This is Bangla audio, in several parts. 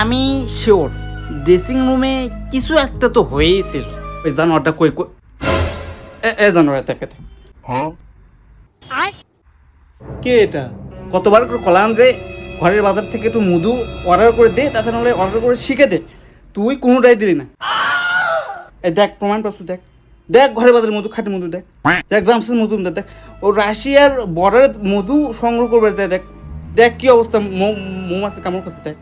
আমি শিওর ড্রেসিং রুমে কিছু একটা তো হয়েছিল। ওই জানোয়ারটা কই কই জানোয়ার থাকে কে এটা? কতবার করে কলাম যে ঘরের বাজার থেকে একটু মধু অর্ডার করে দে, তাছাড়া নাহলে অর্ডার করে শিখে দে, তুই কোনোটাই দিলি না। এই দেখ প্রমাণ পাচ্ছ, দেখ দেখ ঘরের বাজারের মধু, খাঁটি মধু, দেখ দেখ জামসের মধু, দেখ ও রাশিয়ার বর্ডারের মধু সংগ্রহ করবে যায়, দেখ দেখ কি অবস্থা, মৌমাছি কামড় করছে, দেখ।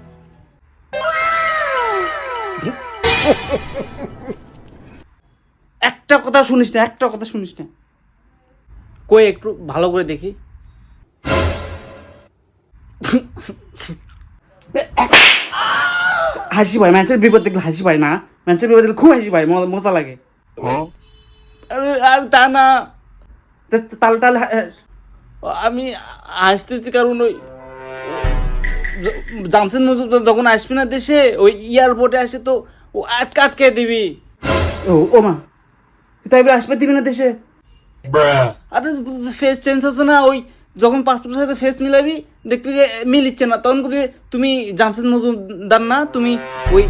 একটা কথা শুনিস না, একটা কথা শুনিস না, কই একটু ভালো করে দেখি। হাসি পায় ম্যাচের বিপদ দেখলে, হাসি পায় না? ম্যাচের বিপদ দেখলে খুব হাসি পায়, মজা লাগে। আর তা না, তাহলে তাহলে আমি আসতেছি কারণ ওই জামসেন মজুমদার যখন আসবি না দেশে, ওই এয়ারপোর্টে আসে তো ও আটকে আটকে দিবি। ও মা, তাই বলে আসবে দিবি না দেশে? আরে ফেস চেঞ্জ হচ্ছে না, ওই যখন পাসপোর্টের সাথে ফেস মিলাবি দেখবি যে মিলিচ্ছে না, তখন কবি তুমি জামসেদ মজুমদার না, তুমি ওই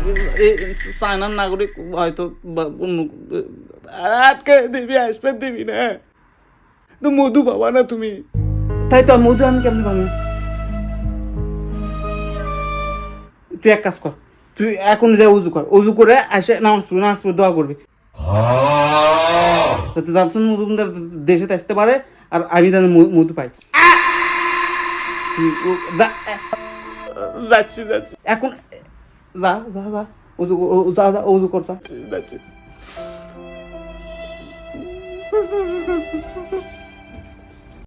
চায়নার নাগরিক হয়তো অন্য। আটকে দিবি, আসবে দিবি না তো মধু পাবা না তুমি। তাই তো মধু আমি কেমনি পাবো? তুই এক কাজ কর, তুই এখন যা উজু কর, উজু করে এসে নামাজ পড়ে দোয়া করবি, যাতে জামসেদ মজুমদার দেশে আসতে পারে আর আমি যেন মধু পাই। যাচ্ছি যাচ্ছি এখন, যা যা যা উজু যা যা উজু কর, যাচ্ছি।